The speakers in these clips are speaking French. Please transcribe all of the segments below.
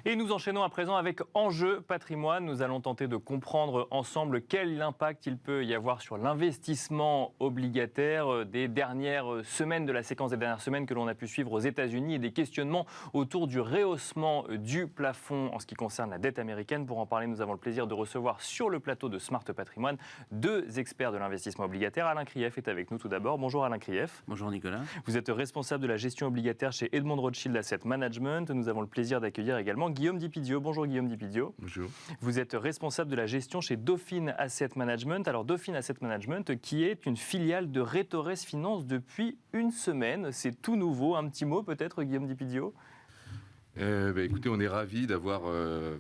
Et nous enchaînons à présent avec Enjeu Patrimoine. Nous allons tenter de comprendre ensemble quel impact il peut y avoir sur l'investissement obligataire des dernières semaines, de la séquence des dernières semaines que l'on a pu suivre aux États-Unis et des questionnements autour du rehaussement du plafond en ce qui concerne la dette américaine. Pour en parler, nous avons le plaisir de recevoir sur le plateau de Smart Patrimoine deux experts de l'investissement obligataire. Alain Krief est avec nous tout d'abord. Bonjour Alain Krief. Bonjour Nicolas. Vous êtes responsable de la gestion obligataire chez Edmond Rothschild Asset Management. Nous avons le plaisir d'accueillir également Guillaume Dipidio. Bonjour Guillaume Dipidio. Bonjour. Vous êtes responsable de la gestion chez Dauphine Asset Management. Alors Dauphine Asset Management qui est une filiale de Retores Finance depuis une semaine. C'est tout nouveau. Un petit mot peut-être Guillaume Dipidio. Écoutez, on est ravis d'avoir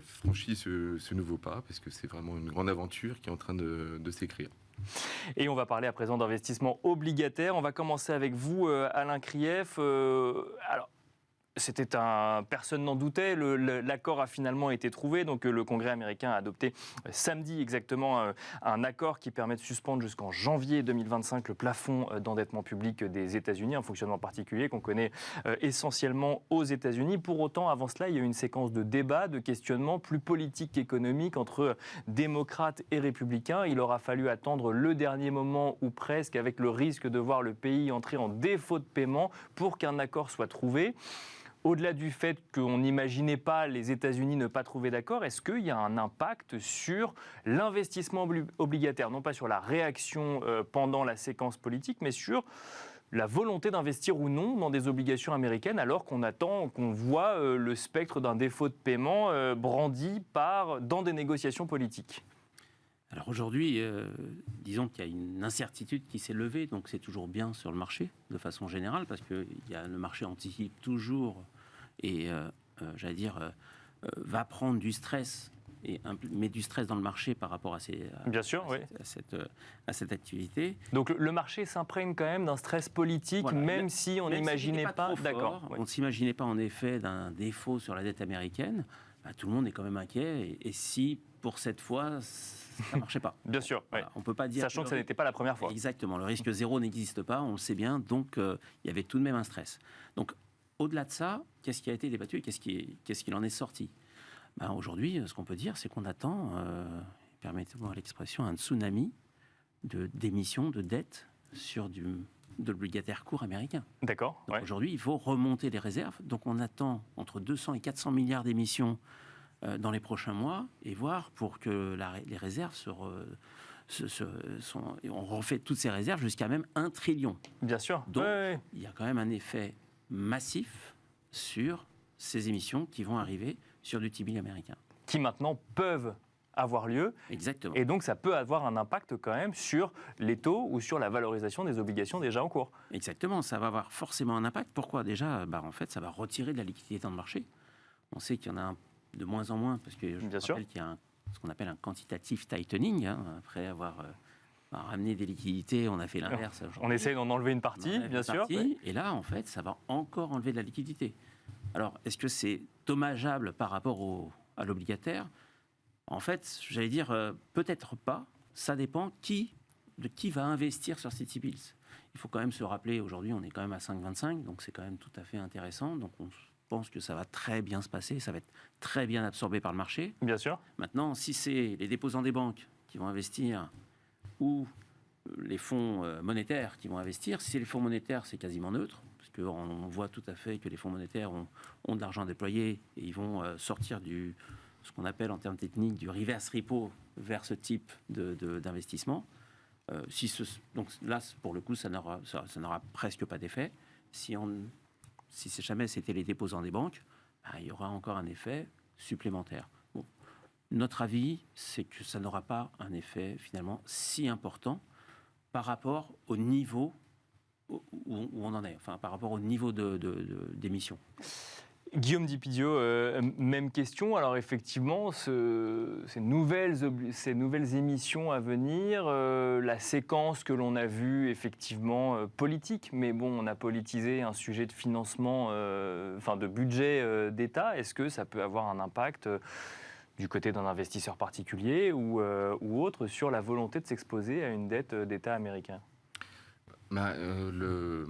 franchi ce nouveau pas parce que c'est vraiment une grande aventure qui est en train de s'écrire. Et on va parler à présent d'investissement obligataire. On va commencer avec vous, Alain Krief. Alors, personne n'en doutait, l'accord a finalement été trouvé, donc le Congrès américain a adopté samedi exactement un accord qui permet de suspendre jusqu'en janvier 2025 le plafond d'endettement public des États-Unis, un fonctionnement particulier qu'on connaît essentiellement aux États-Unis. Pour autant, avant cela, il y a eu une séquence de débats, de questionnements plus politiques qu'économiques entre démocrates et républicains. Il aura fallu attendre le dernier moment ou presque, avec le risque de voir le pays entrer en défaut de paiement pour qu'un accord soit trouvé. Au-delà du fait qu'on n'imaginait pas les États-Unis ne pas trouver d'accord, est-ce qu'il y a un impact sur l'investissement obligataire, non pas sur la réaction pendant la séquence politique, mais sur la volonté d'investir ou non dans des obligations américaines, alors qu'on voit le spectre d'un défaut de paiement brandi dans des négociations politiques? Alors aujourd'hui, disons qu'il y a une incertitude qui s'est levée, donc c'est toujours bien sur le marché, de façon générale, parce que le marché anticipe toujours et, va prendre du stress, et met du stress dans le marché par rapport à cette activité. Donc le marché s'imprègne quand même d'un stress politique, voilà, même si on n'imaginait pas... D'accord. On ne s'imaginait pas en effet d'un défaut sur la dette américaine. Tout le monde est quand même inquiet, et si pour cette fois... ça ne marchait pas. Bien sûr. Voilà, ouais. On peut pas dire sachant que ça n'était pas la première fois. Exactement. Le risque zéro n'existe pas, on le sait bien. Donc, il y avait tout de même un stress. Donc, au-delà de ça, qu'est-ce qui a été débattu et qu'est-ce qu'il en est sorti? Aujourd'hui, ce qu'on peut dire, c'est qu'on attend, permettez-moi l'expression, un tsunami d'émissions de dettes sur de l'obligataire court américain. D'accord. Ouais. Aujourd'hui, il faut remonter les réserves. Donc, on attend entre 200 et 400 milliards d'émissions dans les prochains mois, et voir pour que les réserves on refait toutes ces réserves jusqu'à même 1 trillion. Bien sûr. Donc, il y a quand même un effet massif sur ces émissions qui vont arriver sur du T-bill américain. Qui maintenant peuvent avoir lieu. Exactement. Et donc, ça peut avoir un impact quand même sur les taux ou sur la valorisation des obligations déjà en cours. Exactement. Ça va avoir forcément un impact. Pourquoi? Déjà, en fait, ça va retirer de la liquidité dans le marché. On sait qu'il y en a de moins en moins, parce que je rappelle qu'il y a ce qu'on appelle un quantitative tightening. Après avoir ramené des liquidités, on a fait l'inverse. On essaie d'en enlever une partie, bien sûr. Oui. Et là, en fait, ça va encore enlever de la liquidité. Alors, est-ce que c'est dommageable par rapport à l'obligataire? En fait, j'allais dire, peut-être pas. Ça dépend de qui va investir sur ces T-bills. Il faut quand même se rappeler, aujourd'hui, on est quand même à 5,25, donc c'est quand même tout à fait intéressant. Donc, on pense que ça va très bien se passer, ça va être très bien absorbé par le marché. Bien sûr. Maintenant, si c'est les déposants des banques qui vont investir ou les fonds monétaires qui vont investir, si c'est les fonds monétaires, c'est quasiment neutre, parce qu'on voit tout à fait que les fonds monétaires ont de l'argent déployé et ils vont sortir ce qu'on appelle en termes techniques du reverse repo vers ce type d'investissement. Donc là, pour le coup, ça n'aura presque pas d'effet. Si jamais c'était les déposants des banques, il y aura encore un effet supplémentaire. Bon. Notre avis, c'est que ça n'aura pas un effet finalement si important par rapport au niveau où on en est, enfin par rapport au niveau d'émission. Guillaume Dipidio, même question. Alors effectivement, ces nouvelles émissions à venir, la séquence que l'on a vue effectivement politique, mais bon, on a politisé un sujet de financement, de budget d'État. Est-ce que ça peut avoir un impact du côté d'un investisseur particulier ou autre sur la volonté de s'exposer à une dette d'État américain? Le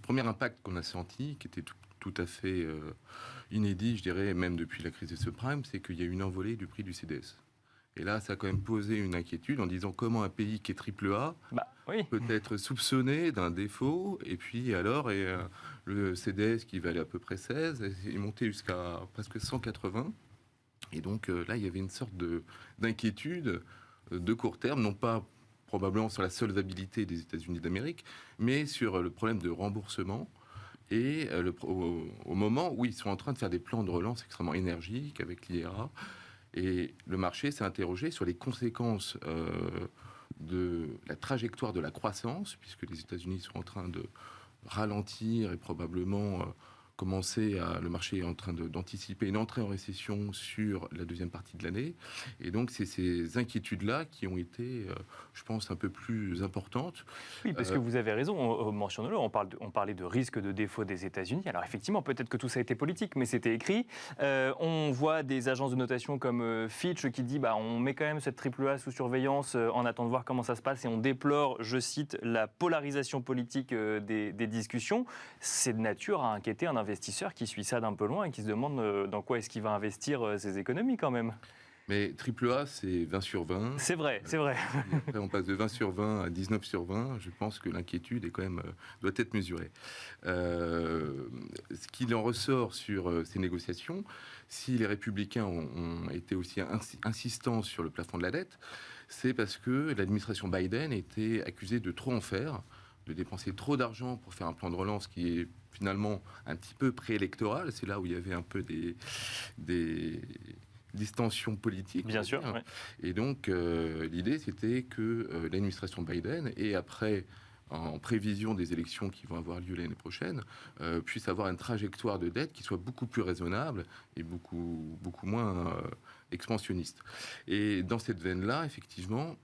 premier impact qu'on a senti, qui était tout à fait inédit, je dirais, même depuis la crise des subprimes, c'est qu'il y a une envolée du prix du CDS. Et là, ça a quand même posé une inquiétude en disant comment un pays qui est triple A peut être soupçonné d'un défaut. Et puis alors, le CDS qui valait à peu près 16 est monté jusqu'à presque 180. Et donc là, il y avait une sorte d'inquiétude de court terme, non pas probablement sur la solvabilité des États-Unis d'Amérique, mais sur le problème de remboursement. Et au moment où ils sont en train de faire des plans de relance extrêmement énergiques avec l'IRA, et le marché s'est interrogé sur les conséquences de la trajectoire de la croissance, puisque les États-Unis sont en train de ralentir et probablement le marché est en train d'anticiper une entrée en récession sur la deuxième partie de l'année. Et donc, c'est ces inquiétudes-là qui ont été, je pense, un peu plus importantes. Oui, parce que vous avez raison, mentionnez-le, on parlait de risque de défaut des États-Unis. Alors effectivement, peut-être que tout ça a été politique, mais c'était écrit. On voit des agences de notation comme Fitch qui dit on met quand même cette AAA sous surveillance en attendant de voir comment ça se passe et on déplore, je cite, la polarisation politique des discussions. C'est de nature à inquiéter un investisseur qui suit ça d'un peu loin et qui se demande dans quoi est-ce qu'il va investir ses économies quand même. Mais AAA, c'est 20 sur 20. C'est vrai, c'est vrai. Après, on passe de 20 sur 20 à 19 sur 20. Je pense que l'inquiétude est quand même, doit être mesurée. Ce qu'il en ressort sur ces négociations, si les républicains ont été aussi insistants sur le plafond de la dette, c'est parce que l'administration Biden était accusée de trop en faire, de dépenser trop d'argent pour faire un plan de relance qui est finalement un petit peu préélectoral. C'est là où il y avait un peu des distensions politiques. Bien sûr. Oui. Et donc, l'idée, c'était que l'administration Biden, et après, en prévision des élections qui vont avoir lieu l'année prochaine, puisse avoir une trajectoire de dette qui soit beaucoup plus raisonnable et beaucoup moins expansionniste. Et dans cette veine-là, effectivement,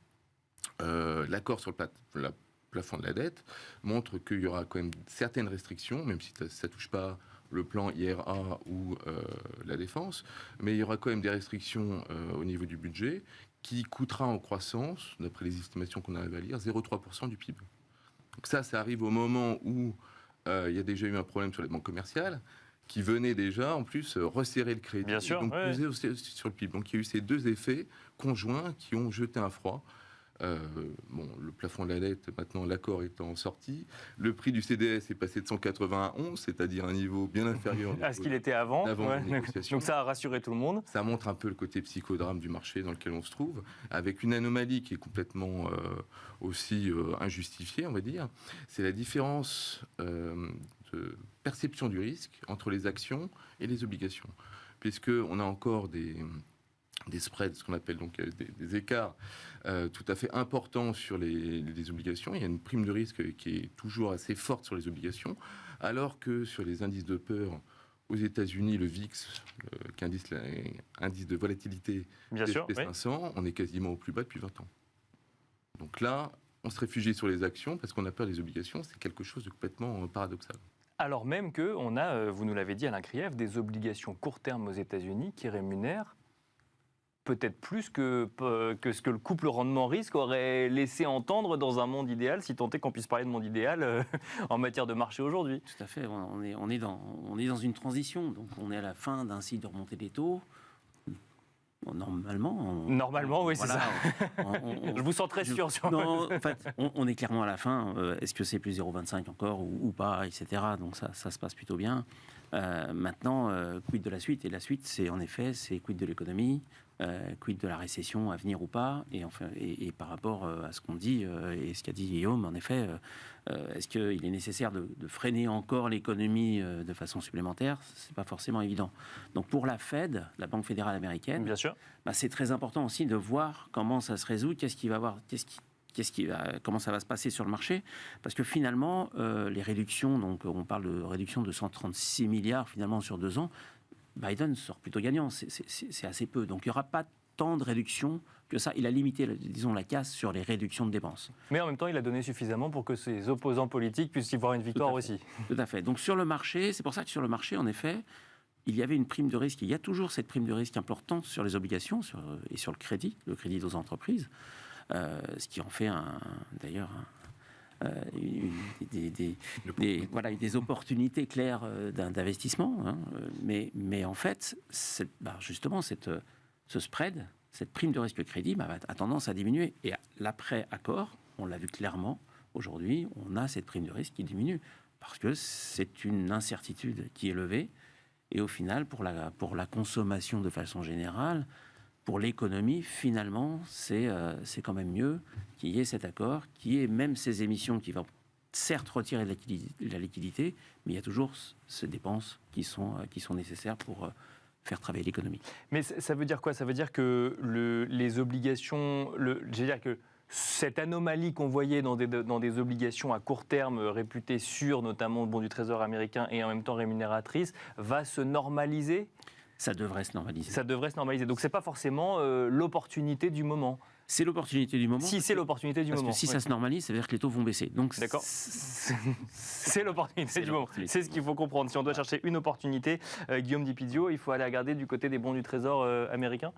l'accord sur le plafond de la dette montre qu'il y aura quand même certaines restrictions, même si ça ne touche pas le plan IRA ou la défense, mais il y aura quand même des restrictions au niveau du budget qui coûtera en croissance, d'après les estimations qu'on arrive à lire, 0,3% du PIB. Donc ça arrive au moment où il y a déjà eu un problème sur les banques commerciales, qui venaient déjà, en plus, resserrer le crédit, bien sûr, donc peser aussi sur le PIB. Donc il y a eu ces deux effets conjoints qui ont jeté un froid. Le plafond de la dette, maintenant l'accord étant sorti, le prix du CDS est passé de 180 à 11, c'est-à-dire un niveau bien inférieur à ce qu'il était avant. Donc ça a rassuré tout le monde. Ça montre un peu le côté psychodrame du marché dans lequel on se trouve, avec une anomalie qui est complètement aussi injustifiée, on va dire. C'est la différence de perception du risque entre les actions et les obligations, puisqu'on a encore des spreads, ce qu'on appelle donc des écarts tout à fait importants sur les obligations. Il y a une prime de risque qui est toujours assez forte sur les obligations, alors que sur les indices de peur aux États-Unis, le VIX, qui est l'indice de volatilité des SP500, on est quasiment au plus bas depuis 20 ans. Donc là, on se réfugie sur les actions parce qu'on a peur des obligations. C'est quelque chose de complètement paradoxal. Alors même qu'on a, vous nous l'avez dit Alain Krief, des obligations court terme aux États-Unis qui rémunèrent peut-être plus que ce que le couple rendement-risque aurait laissé entendre dans un monde idéal, si tant est qu'on puisse parler de monde idéal en matière de marché aujourd'hui. Tout à fait, on est dans une transition, donc on est à la fin d'un cycle de remontée des taux. Normalement, oui, voilà, c'est ça. Je vous sens très sûr sur... Non, en fait, on est clairement à la fin. Est-ce que c'est plus 0,25 encore ou pas, etc. Donc ça se passe plutôt bien. Maintenant, quid de la suite? Et la suite, c'est en effet, c'est quid de l'économie, quid de la récession à venir ou pas, et par rapport à ce qu'on dit et ce qu'a dit Guillaume, en effet, est-ce qu'il est nécessaire de freiner encore l'économie de façon supplémentaire? C'est pas forcément évident. Donc pour la Fed, la Banque fédérale américaine, bien sûr, c'est très important aussi de voir comment ça se résout, comment ça va se passer sur le marché, parce que finalement, les réductions, donc on parle de réduction de 136 milliards finalement sur 2 ans, Biden sort plutôt gagnant, c'est assez peu. Donc il n'y aura pas tant de réductions que ça. Il a limité, disons, la casse sur les réductions de dépenses. Mais en même temps, il a donné suffisamment pour que ses opposants politiques puissent y voir une victoire aussi. Tout à fait. Donc sur le marché, c'est pour ça que sur le marché, en effet, il y avait une prime de risque. Il y a toujours cette prime de risque importante sur les obligations et sur le crédit aux entreprises. Ce qui en fait d'ailleurs des opportunités claires d'investissement. Hein. Mais en fait, justement, ce spread, cette prime de risque crédit a tendance à diminuer. Et l'après-accord, on l'a vu clairement, aujourd'hui, on a cette prime de risque qui diminue. Parce que c'est une incertitude qui est levée. Et au final, pour la consommation de façon générale, pour l'économie, finalement, c'est quand même mieux qu'il y ait cet accord, qu'il y ait même ces émissions qui vont certes retirer de la liquidité, mais il y a toujours ces dépenses qui sont nécessaires pour faire travailler l'économie. Mais ça veut dire quoi? Ça veut dire que les obligations, que cette anomalie qu'on voyait dans des obligations à court terme réputées sûres, notamment le bon du Trésor américain et en même temps rémunératrices, va se normaliser? Ça devrait se normaliser. Ça devrait se normaliser. Donc c'est pas forcément l'opportunité du moment. C'est l'opportunité du moment. Si c'est l'opportunité du moment. Parce que si ça se normalise, ça veut dire que les taux vont baisser. Donc d'accord. C'est l'opportunité du moment. C'est ce qu'il faut comprendre. Si on doit chercher une opportunité, Guillaume Dipidio, il faut aller regarder du côté des bons du Trésor américains.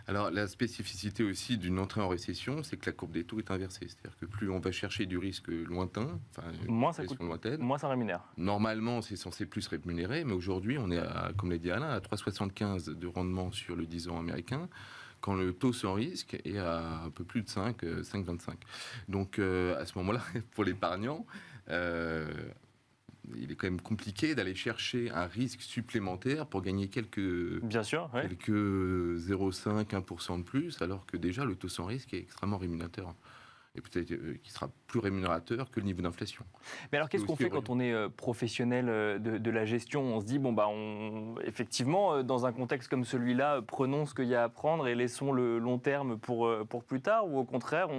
Alors, la spécificité aussi d'une entrée en récession, c'est que la courbe des taux est inversée. C'est-à-dire que plus on va chercher du risque lointain, moins ça coûte, moins ça rémunère. Normalement, c'est censé plus rémunérer, mais aujourd'hui, on est, comme l'a dit Alain, à 3,75 de rendement sur le 10 ans américain, quand le taux sans risque est à un peu plus de 5,25. Donc, à ce moment-là, pour l'épargnant, il est quand même compliqué d'aller chercher un risque supplémentaire pour gagner quelques 0,5-1% de plus, alors que déjà le taux sans risque est extrêmement rémunérateur. Et peut-être qu'il sera plus rémunérateur que le niveau d'inflation. Mais alors qu'est-ce qu'on fait quand on est professionnel de la gestion? On se dit, effectivement, dans un contexte comme celui-là, prenons ce qu'il y a à prendre et laissons le long terme pour plus tard, ou au contraire,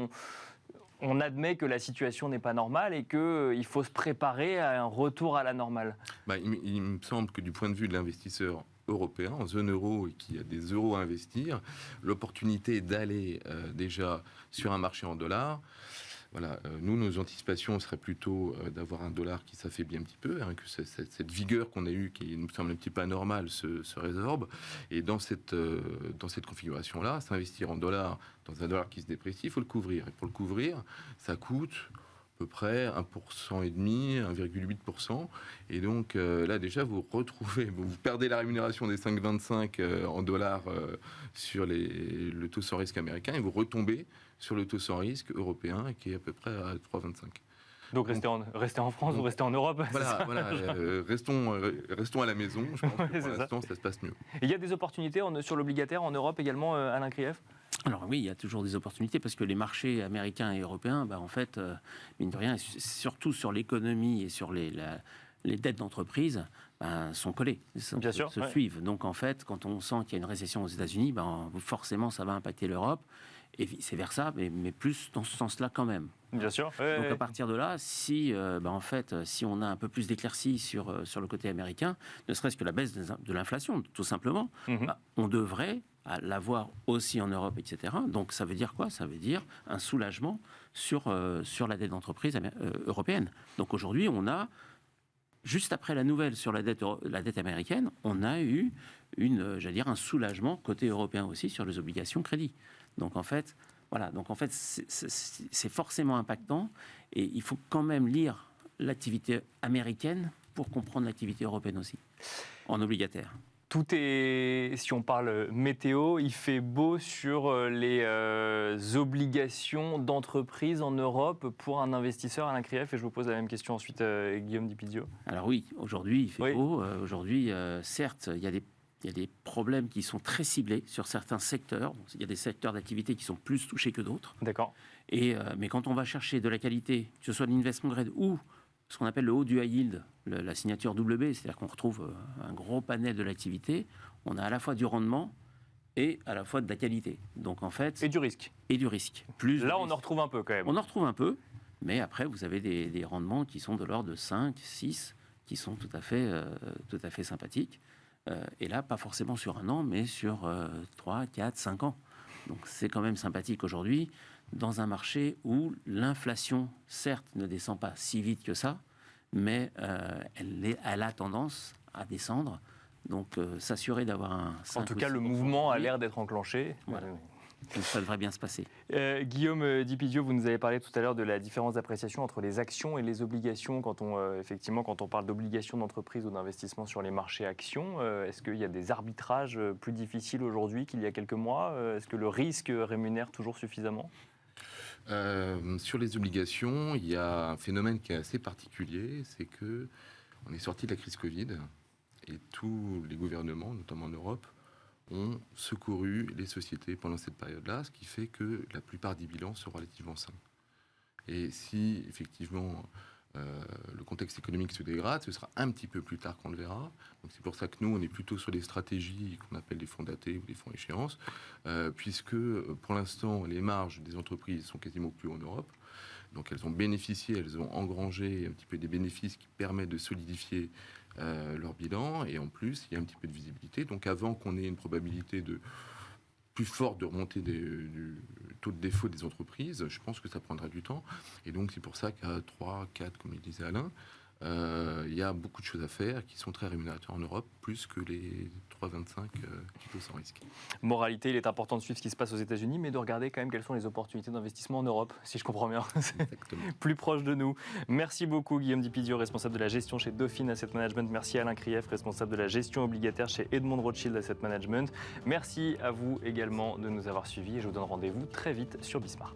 on admet que la situation n'est pas normale et qu'il faut se préparer à un retour à la normale? Il me semble que du point de vue de l'investisseur européen, en zone euro et qui a des euros à investir, l'opportunité d'aller déjà sur un marché en dollars, nous, nos anticipations seraient plutôt d'avoir un dollar qui s'affaiblit un petit peu, que cette vigueur qu'on a eue, qui nous semble un petit peu anormale, se résorbe. Et dans cette configuration-là, s'investir en dollars, dans un dollar qui se déprécie, il faut le couvrir. Et pour le couvrir, ça coûte à peu près 1,5%, 1,8%. Et donc là, déjà, vous perdez la rémunération des 5,25 en dollars sur le taux sans risque américain et vous retombez sur le taux sans risque européen qui est à peu près à 3,25. Donc restez en France ou restez en Europe. Restons à la maison. Je pense que pour l'instant, ça se passe mieux. Et il y a des opportunités sur l'obligataire en Europe également, Alain Krief? Alors oui, il y a toujours des opportunités parce que les marchés américains et européens, en fait, mine de rien, surtout sur l'économie et sur les dettes d'entreprise, sont collés, se suivent. Donc en fait, quand on sent qu'il y a une récession aux États-Unis, forcément, ça va impacter l'Europe. Et vice-versa, mais plus dans ce sens-là quand même. Bien sûr. Donc à partir de là, si on a un peu plus d'éclaircies sur le côté américain, ne serait-ce que la baisse de l'inflation, tout simplement, on devrait l'avoir aussi en Europe, etc. Donc ça veut dire quoi? Ça veut dire un soulagement sur la dette d'entreprise européenne. Donc aujourd'hui, on a, juste après la nouvelle sur la dette américaine, on a eu un soulagement côté européen aussi sur les obligations crédit. Donc en fait, c'est forcément impactant et il faut quand même lire l'activité américaine pour comprendre l'activité européenne aussi, en obligataire. Tout est, si on parle météo, il fait beau sur les obligations d'entreprise en Europe pour un investisseur, Alain Krief, et je vous pose la même question ensuite, Guillaume Dipidio. Alors oui, aujourd'hui il fait beau. Aujourd'hui, certes, il y a des problèmes qui sont très ciblés sur certains secteurs. Il y a des secteurs d'activité qui sont plus touchés que d'autres. D'accord. Mais quand on va chercher de la qualité, que ce soit de l'investment grade ou ce qu'on appelle le haut du high yield, la signature WB, c'est-à-dire qu'on retrouve un gros panel de l'activité, on a à la fois du rendement et à la fois de la qualité. Donc en fait, et du risque. Et du risque. Là, on en retrouve un peu quand même. On en retrouve un peu, mais après, vous avez des rendements qui sont de l'ordre de 5, 6, qui sont tout à fait sympathiques. Et là, pas forcément sur un an, mais sur 3, 4, 5 ans. Donc c'est quand même sympathique aujourd'hui, dans un marché où l'inflation, certes, ne descend pas si vite que ça, mais elle a tendance à descendre. Donc s'assurer d'avoir un... En tout cas, le mouvement a l'air d'être enclenché. Voilà. Donc ça devrait bien se passer. Guillaume Dipidio, vous nous avez parlé tout à l'heure de la différence d'appréciation entre les actions et les obligations quand on parle d'obligations d'entreprise ou d'investissement sur les marchés actions. Est-ce qu'il y a des arbitrages plus difficiles aujourd'hui qu'il y a quelques mois? Est-ce que le risque rémunère toujours suffisamment? Sur les obligations, il y a un phénomène qui est assez particulier, c'est que on est sorti de la crise Covid et tous les gouvernements, notamment en Europe, ont secouru les sociétés pendant cette période-là, ce qui fait que la plupart des bilans sont relativement sains. Et si effectivement le contexte économique se dégrade, ce sera un petit peu plus tard qu'on le verra. Donc c'est pour ça que nous, on est plutôt sur des stratégies qu'on appelle des fonds datés ou des fonds échéances, puisque pour l'instant, les marges des entreprises sont quasiment plus en Europe. Donc elles ont bénéficié, elles ont engrangé un petit peu des bénéfices qui permettent de solidifier leur bilan. Et en plus, il y a un petit peu de visibilité. Donc avant qu'on ait une probabilité plus forte de remontée du taux de défaut des entreprises, je pense que ça prendra du temps. Et donc c'est pour ça qu'à 3, 4, comme il disait Alain, il y a beaucoup de choses à faire qui sont très rémunérateurs en Europe, plus que les 3,25 taux sans risque. Moralité, il est important de suivre ce qui se passe aux États-Unis, mais de regarder quand même quelles sont les opportunités d'investissement en Europe, si je comprends bien. C'est plus proche de nous. Merci beaucoup Guillaume Dipidio, responsable de la gestion chez Dauphine Asset Management. Merci Alain Krief, responsable de la gestion obligataire chez Edmond Rothschild Asset Management. Merci à vous également de nous avoir suivis et je vous donne rendez-vous très vite sur Bismart.